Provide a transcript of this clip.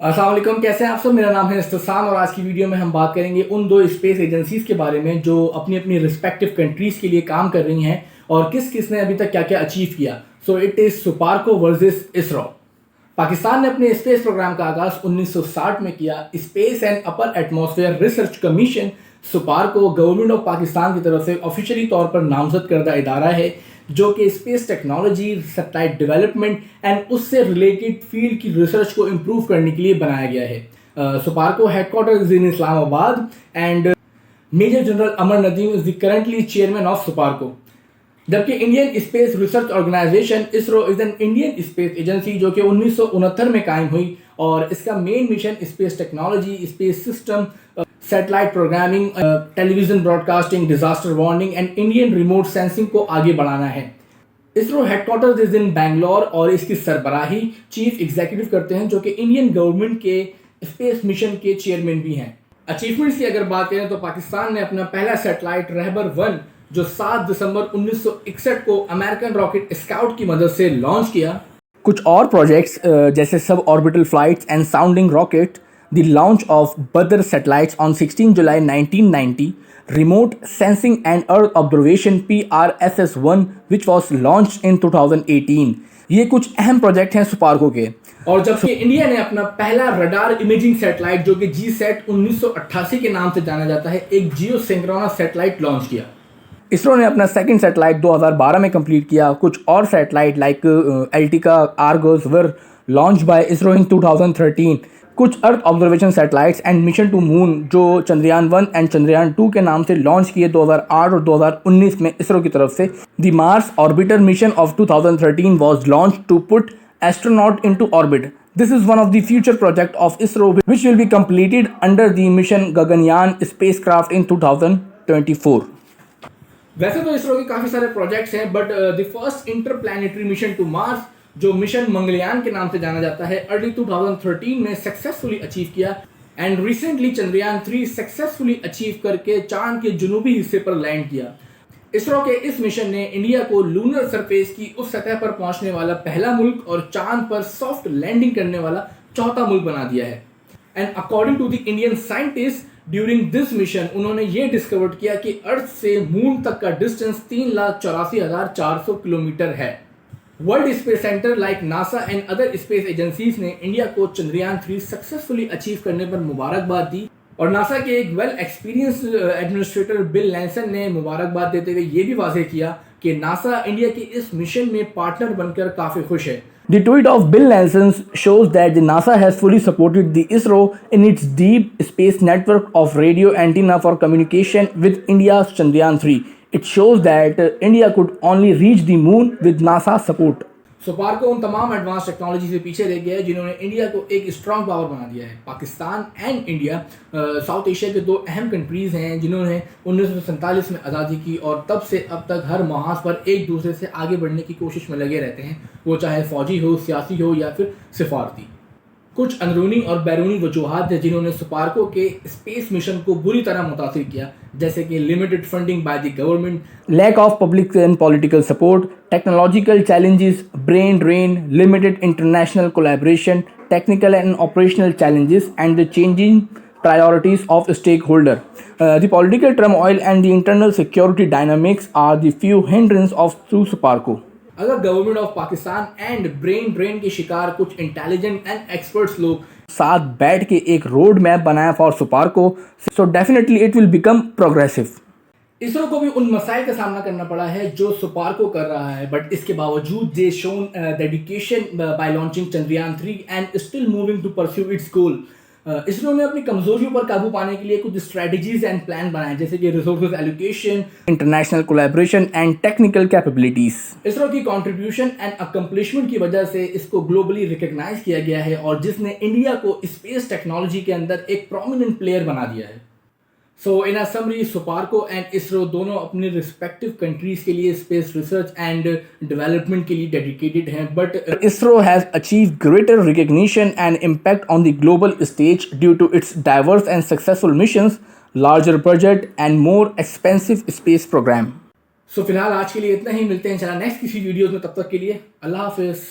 अस्सलाम वालेकुम, कैसे हैं आप सब। मेरा नाम है इस्तसान और आज की वीडियो में हम बात करेंगे उन दो स्पेस एजेंसीज के बारे में जो अपनी अपनी रिस्पेक्टिव कंट्रीज़ के लिए काम कर रही हैं और किस किस ने अभी तक क्या क्या अचीव किया। So it is SUPARCO versus ISRO. Pakistan ने अपने स्पेस प्रोग्राम का आगाज़ 1960 में किया। Space and upper atmosphere research commission SUPARCO government of Pakistan की तरफ से ऑफिशियली तौर पर नामजद करदा इदारा है जो कि space technology, satellite development and उससे रिलेटेड फील्ड की रिसर्च को इम्प्रूव करने के लिए बनाया गया है। SUPARCO headquarter is in Islamabad and major general Amar Nadeem is the currently chairman of SUPARCO. जबकि Indian space research organisation ISRO is an Indian space agency जो कि 1969 में कायम हुई और इसका main mission space technology, space system, satellite programming, television broadcasting, disaster warning and Indian remote sensing को आगे बढ़ाना है। इसरो हेडक्वार्टर इज इन बैंगलोर और इसकी सरबराही चीफ एग्जीक्यूटिव करते हैं जो कि इंडियन गवर्नमेंट के स्पेस मिशन के चेयरमैन भी हैं। अचीवमेंट्स की अगर बात करें तो पाकिस्तान ने अपना पहला सैटेलाइट रहबर 1 जो 7 दिसंबर 1961 को अमेरिकन रॉकेट स्काउट की मदद से लॉन्च किया। कुछ और प्रोजेक्ट्स जैसे sub orbital flights and sounding rocket, the launch of Badr satellites on 16 July 1990, remote sensing and earth observation PRSS-1 which was launched in 2018। ये कुछ अहम प्रोजेक्ट हैं सुपार्को के। और जबकि इंडिया ने अपना पहला रडार इमेजिंग सैटेलाइट जो कि GSAT 1988 के नाम से जाना जाता है, एक जियो सिंक्रोनस सैटेलाइट लॉन्च किया। इसरो ने अपना सेकंड सैटेलाइट 2012 में कंप्लीट किया। कुछ और satellite like AltiKa, Argos were launch by ISRO in 2013। कुछ earth observation satellites and mission to moon जो चंद्रयान 1 एंड चंद्रयान 2 के नाम से लॉन्च किए 2008 और 2019 में इसरो की तरफ से। The Mars orbiter mission of 2013 was launch to put astronaut into orbit. This is one of the future project of ISRO which will be completed under the mission Gaganyaan spacecraft in 2024। वैसे तो इसरो के काफ़ी सारे प्रोजेक्ट्स हैं but the first interplanetary mission to Mars जो मिशन मंगलयान के नाम से जाना जाता है, अर्ली 2013 में सक्सेसफुली अचीव किया and recently Chandrayaan 3 successfully achieve करके चांद के जुनूबी हिस्से पर लैंड किया। इसरो के इस मिशन ने इंडिया को लूनर सरफेस की उस सतह पर पहुंचने वाला पहला मुल्क और चांद पर सॉफ्ट लैंडिंग करने वाला चौथा मुल्क बना दिया है। And according to the Indian scientist during this mission उन्होंने ये डिस्कवर किया कि अर्थ से मून तक का डिस्टेंस 3,84,400 किलोमीटर है। World space centre like NASA and other space agencies ने इंडिया को चंद्रयान 3 सक्सेसफुली अचीव करने पर मुबारकबाद दी और नासा के एक वेल एक्सपीरियंस्ड एडमिनिस्ट्रेटर बिल लैंसन ने मुबारकबाद देते हुए ये भी वाज़ेह किया कि नासा इंडिया के इस मिशन में पार्टनर बनकर काफ़ी खुश है। The tweet of Bill Nelson shows that the NASA has fully supported the ISRO in its deep space network of radio antenna for communication with India's Chandrayaan 3. It shows that India could only reach the moon with NASA support. SUPARCO उन तमाम advance technology से पीछे रह गया है जिन्होंने India को एक स्ट्रॉन्ग पावर बना दिया है। Pakistan and India south Asia के दो अहम कंट्रीज़ हैं जिन्होंने 1947 में आज़ादी की और तब से अब तक हर महाज पर एक दूसरे से आगे बढ़ने की कोशिश में लगे रहते हैं, वो चाहे फ़ौजी हो, सियासी हो या फिर सिफारती। कुछ अंदरूनी और बैरूनी वजूहात हैं जिन्होंने सुपार्को के स्पेस मिशन को बुरी तरह मुतासिर किया, जैसे कि limited funding by the government, lack of public and political support, technological challenges, brain drain, limited international collaboration, technical and operational challenges and the changing priorities of stakeholder. The political turmoil and the internal security dynamics are the few hindrances of Suparco. अगर government of Pakistan and brain drain के शिकार कुछ intelligent and experts लोग साथ बैठ के एक road map बनाया for SUPARCO, so definitely it will become progressive. ISRO को भी उन मसाइल का सामना करना पड़ा है जो सुपार्को कर रहा है, बट इसके बावजूद they shown dedication by launching Chandrayaan 3 and still moving to pursue its goal. ISRO ने अपनी कमजोरियों पर काबू पाने के लिए कुछ स्ट्रेटजीज एंड प्लान बनाए, जैसे कि resources allocation, international collaboration and technical capabilities. ISRO की कंट्रीब्यूशन एंड अकम्पलिशमेंट की वजह से इसको ग्लोबली रिकॉग्नाइज किया गया है और जिसने इंडिया को स्पेस टेक्नोलॉजी के अंदर एक प्रोमिनेंट प्लेयर बना दिया है। So in a summary SUPARCO and ISRO दोनों अपनी रिस्पेक्टिव कंट्रीज के लिए स्पेस रिसर्च एंड डेवलपमेंट के लिए डेडिकेटेड हैं, but ISRO has achieve greater recognition and impact on the global stage due to its diverse and successful missions, larger budget and more expensive space programme. So फिलहाल आज के लिए इतना ही, मिलते हैं इंशाल्लाह नेक्स्ट किसी वीडियो में, तब तक के लिए अल्लाह हाफिज़।